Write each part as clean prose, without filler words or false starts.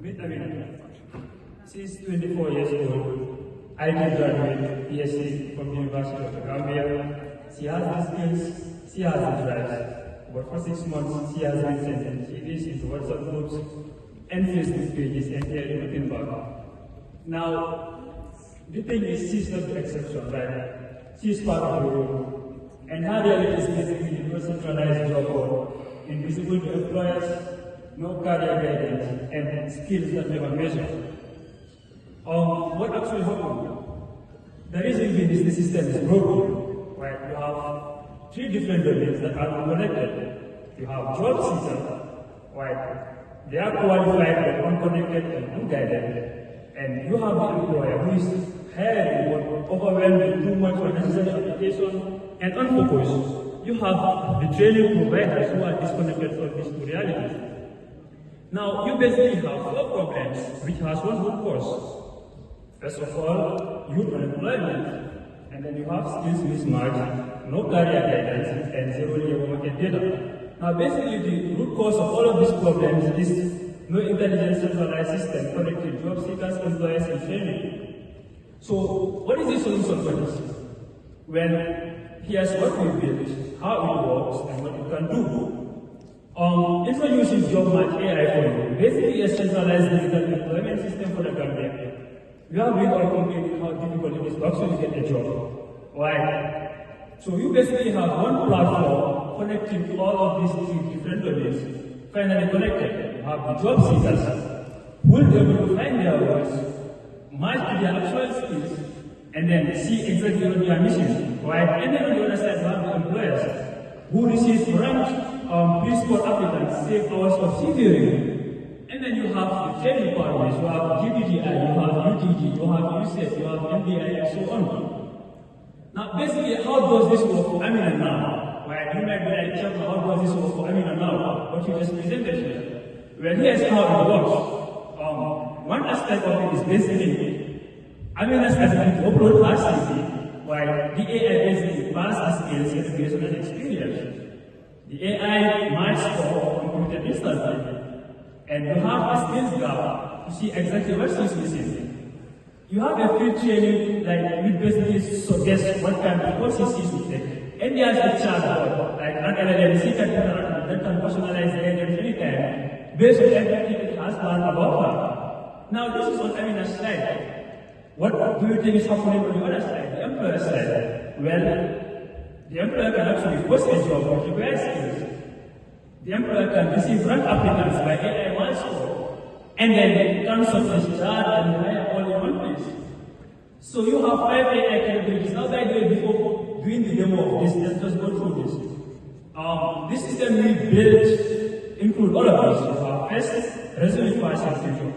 Meet Amina. She is 24 years old, IT graduate, PhD from the University of Gambia. She has the skills, she has the drive. But for 6 months, she has been sending CVs into WhatsApp groups and Facebook pages and hearing nothing back. Now, the thing is, she's not the exception, right? She's part of the rule. And her reality is basically no centralized job board, invisible to employers, no career guidance, and skills that never measure. What actually happened? The reason being is the system is broken, right? You have 3 different domains that are unconnected. You have job seekers, right? They are qualified but unconnected and unguided. And you have the employer who is hiring but overwhelmed with too much unnecessary application and unfocused. You have the training providers who are disconnected from these 2 realities. Now, you basically have 4 problems which has one root cause. First of all, youth unemployment, and then you have skills mismatch, no career guidance, and zero labor market data. Now, basically, the root cause of all of these problems is no intelligent centralized system connecting job seekers, employers, and training. So, what is the solution for this? Well, here's what we built, how it works, and what it can do. Introducing JobMatch AI for you, basically a centralized digital employment system for the Gambia. We have been all complicated how difficult it is to actually get a job. Why? So you basically have one platform connecting all of these 3 different domains, finally connected. You have the job seekers who will be able to find their roles, match to their actual skills, and then see exactly what they are missing. Right? And then on the other side, you have the employers who receive ranked pre-score applicants, save hours of CV review. And then you have the training partners, you have JBJtech, you have UTG, you have UCS, you have MDI, and so on. Now, basically, how does this work for Amina now? Well, you might be like, how does this work for Amina now? What you just presented here. Well, here's how it works. One aspect of it is basically, Amina's ability to upload her CV, while the AI basically pass the skills, education, and experience. The AI might score computed instantly. And you have a skills gap to see exactly what she's missing. You have a free training, like we basically suggest what kind of courses she should take. And there's a chatbot, like an LLM that can personalize the guidance anytime, based on everything it has learned about her. Now, this is on Amina's side. What do you think is happening on the other side, the employer's side? Well, the employer can actually post a job with required skills. The employer can receive rank applicants by AI milestone, and then tons of this chart and hire all in one place. So you have 5 AI capabilities. Now, by the way, before doing the demo of this, let's just go through this. This system we built include all of these. You have first, resume passing future.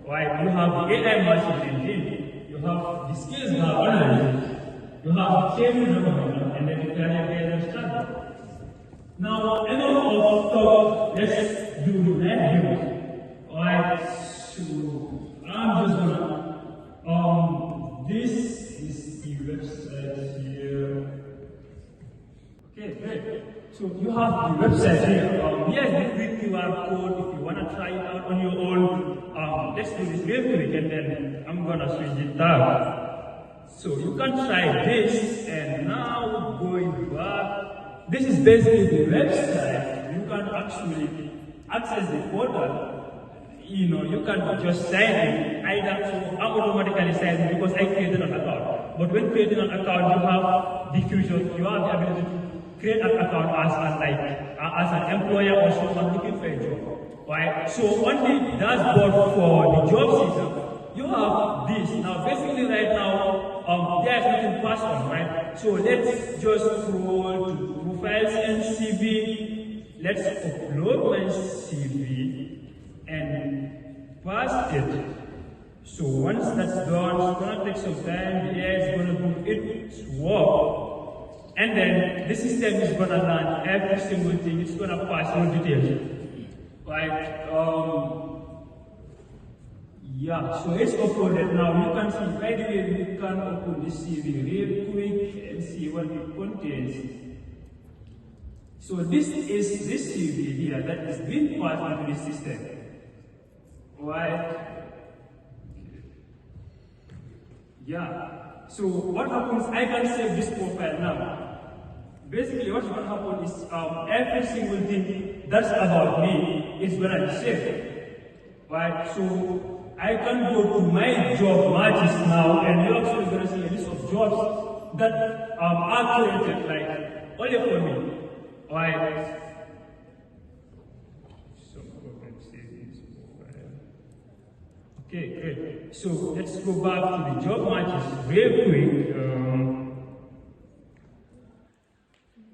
Right? You have the AI matching engine. You have the skills analysis. You have training recommendation, and then you can have a standard. Now, enough of talk, let's do the demo. Alright, so I'm just gonna, this is the website here. Okay, great. So you have the website here. Here's the quick QR code if you wanna try it out on your own. Let's do this real quick and then I'm gonna switch it tab. So you can try this, and now going back. This is basically the website. You can actually access the portal. You can just sign in. I'm automatically signed in because I created an account. But when creating an account, you have the future. You have the ability to create an account as an employer or someone looking for a job. Right? So on the dashboard for the job seeker, you have this. Now, basically, right now, there's nothing passed on, right? So let's just scroll to profiles and CV. Let's upload my CV and paste it. So once that's done, it's gonna take some time. The AI is gonna do its work, and then the system is gonna learn every single thing. It's gonna pass all details, right? Yeah, so it's uploaded now. You can see, by the way, you can open this CV real quick and see what it contains. So this is this CV here that is being passed into the system. Right. Yeah. So what happens, I can save this profile now. Basically what's going to happen is every single thing that's about me is going to be saved. Right? So I can go to my job matches now, and you're actually going to see a list of jobs that are created like only for me. Right? So okay, great. So let's go back to the job matches real quick.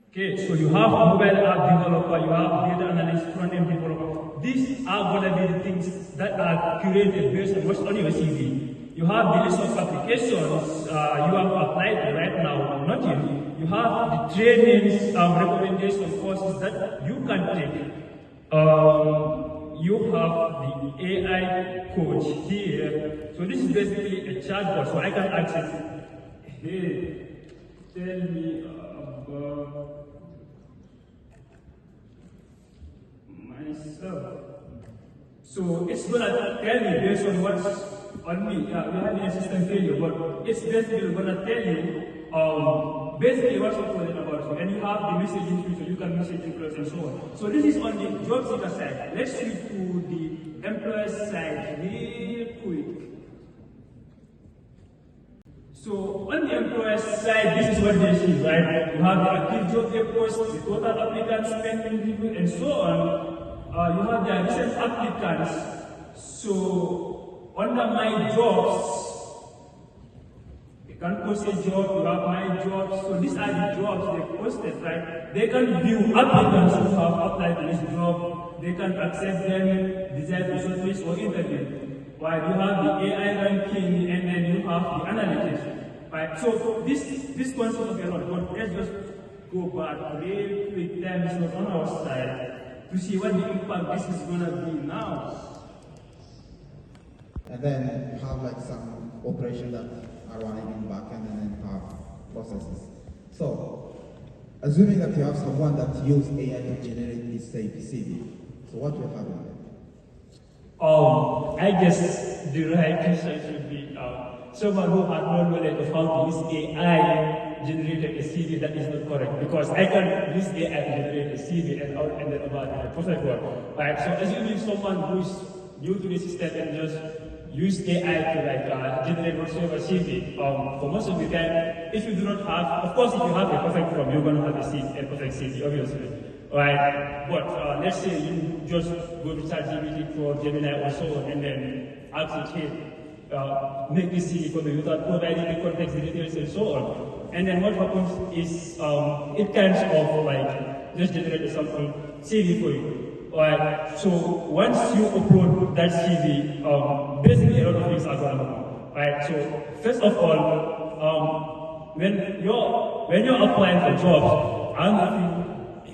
Okay, so you have a mobile app developer, you have data analyst, front-end developer. These are going to be the things that are curated based on what's on your CV. You have the list of applications you have applied right now, not yet. You have the trainings, recommendation courses that you can take. You have the AI coach here. So this is basically a chatbot, so I can access, hey, tell me about myself. So it's gonna tell me based on what's on me. We have a system failure, but it's basically gonna tell you basically what's important about you. And you have the messaging feature, you can message employers and so on. So this is on the job seeker side. Let's switch to the employer side real quick. So on the employer side, this is what they see, right? You have the active job post, the total applicants, spending review, and so on. You have the recent applicants. So under my jobs, you can post a job, you have my jobs. So these are the jobs they posted, right? They can view applicants who have applied to this job. They can accept them, decide to shortlist or interview. While you have the AI ranking and then you have the analytics. Right? So this concept of a lot, but let's just go back real quick time is not on our side to see what the impact this is gonna be now. And then you have like some operation that are running in backend and then you have processes. So assuming that you have someone that uses AI to generate this CV, so what will happen? I guess the right question should be someone who had no knowledge of how to use AI generated a CV that is not correct, because I can use AI to generate a CV and then about the perfect one. Right? So assuming someone who is new to the system and just use AI to generate whatsoever CV, for most of the time, if you do not have, of course if you have a perfect form, you're going to have a perfect CV, obviously. Right? But let's say you just go to ChatGPT for Gemini or so on, and then ask it, hey, make this CV for me without providing the context, the details, and so on. And then what happens is it kind of like just generate a sample CV for you. Right? So once you upload that CV, basically a lot of things are going to happen. Right? So first of all, when you're applying for jobs,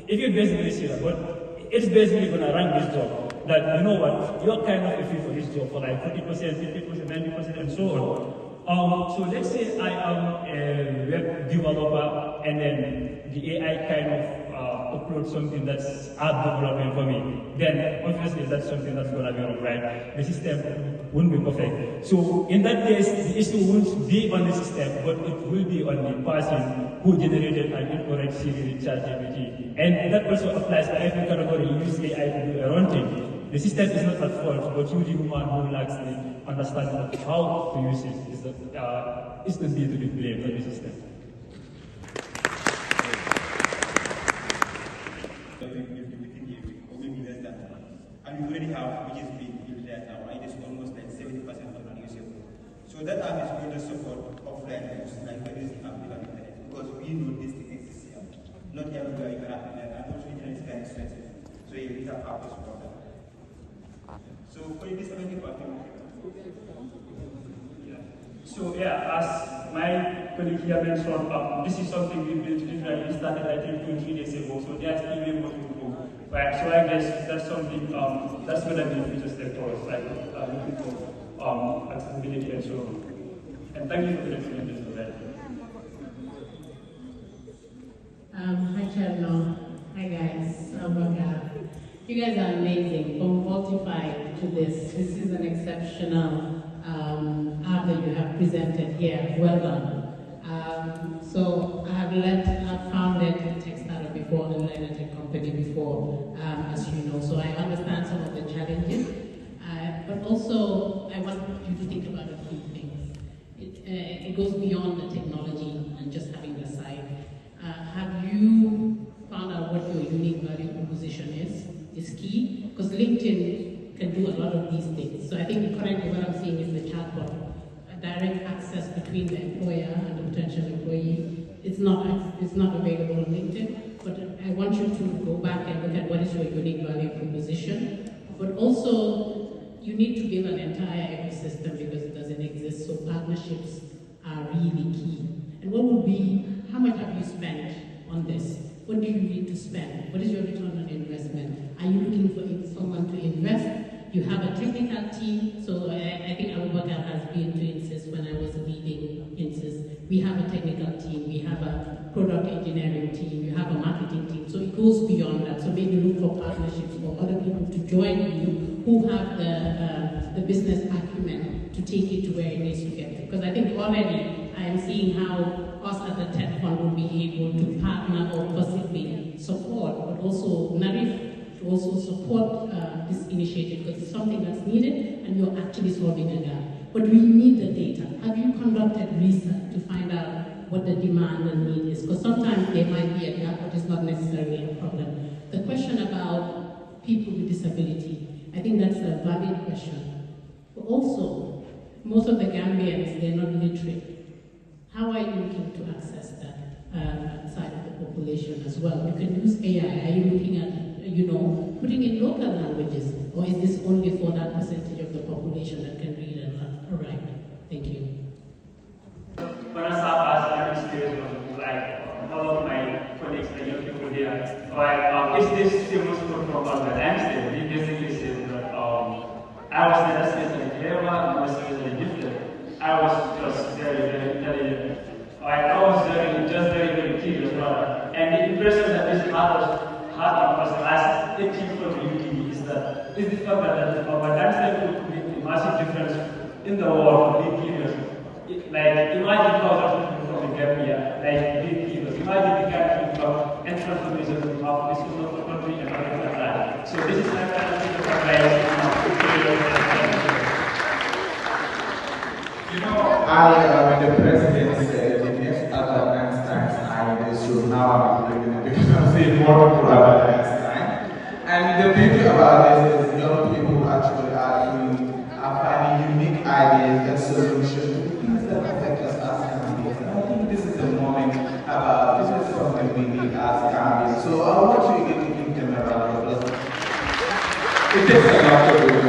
if you basically see that, but it's basically going to rank this job. That, you know what, you're kind of a fit for this job for like 50%, 50%, 90%, and so on. So let's say I am a web developer, and then the AI kind of upload something that's app development for me. Then obviously that's something that's going to be wrong, right? The system won't be perfect. So in that case, the issue won't be on the system, but it will be on the person who generated an incorrect CV with ChatGPT. And that also applies to every category you use AI to do a wrong thing. The system is not at fault, but you, the human who lacks the understanding of how to use it, is the need to be blamed on the system. And we already have, which is being built right now, it is almost like 70% of unusable. So that app is going to support offline use, like there is an app on the internet, because we know this thing exists here. Not everywhere you can have internet, and also internet is very expensive. So you need to have this product. So for this, I think So as my colleague here mentioned, this is something we built literally started I think 2-3 days ago, so there's even more to go. Right, so I guess that's something that's going to be a future step for us, like looking for accessibility and so on. And thank you for the explanation for that. Hi Chadno, hi guys, you guys are amazing, unqualified. to this. This is an exceptional app that you have presented here. Well done. So I've founded a tech startup before and led a tech company before, as you know. So I understand some of the challenges, but also I want you to think about a few things. It goes beyond the technology and just having the site. Have you found out what your unique value proposition is key? Because LinkedIn can do a lot of these things. So I think currently what I'm seeing is the chatbot, a direct access between the employer and the potential employee. It's not available on LinkedIn, but I want you to go back and look at what is your unique value proposition. But also, you need to build an entire ecosystem because it doesn't exist. So partnerships are really key. And what would be, how much have you spent on this? What do you need to spend? What is your return on investment? Are you looking for someone to invest? You have a technical team. So I think Abubakar has been to INSYS when I was leading INSYS. We have a technical team. We have a product engineering team. You have a marketing team. So it goes beyond that. So maybe look for partnerships for other people to join you who have the business acumen to take it to where it needs to get. Because I think already I am seeing how us as a tech fund will be able to partner or possibly support, but also Narif to also support this initiative because it's something that's needed and you're actually solving a gap. But we need the data. Have you conducted research to find out what the demand and need is? Because sometimes there might be a gap, but it's not necessarily a problem. The question about people with disability, I think that's a valid question. But also, most of the Gambians, they're not literate. How are you looking to access that side of the population as well? You can use AI. Are you looking at, putting in local languages? Or is this only for that percentage of the population that can read and write? Thank you. When I start as an experience, like all of my colleagues, the young people here, is this famous quote from Albert Einstein? He basically says that I was never especially clever, I was especially gifted. I was just very, very intelligent. I was very curious brother. And the impression that this had on us as a team from the UTG is the fact that Albert Einstein could make a massive difference in the world for big leaders. Like, imagine thousands of people from the Gambia, like big leaders. Imagine the kind of transformation we have this wonderful country and other land. So this is my kind of thing that when the president said the next Albert Einstein's idea should now be implemented because I'm saying more to Albert Einstein. And the beauty about this is young people actually are finding unique ideas and solutions to the things that affect us as Gambians. And I think this is the moment about this is something we need as Gambians. So I want you to give them a round of applause. It takes a lot to do.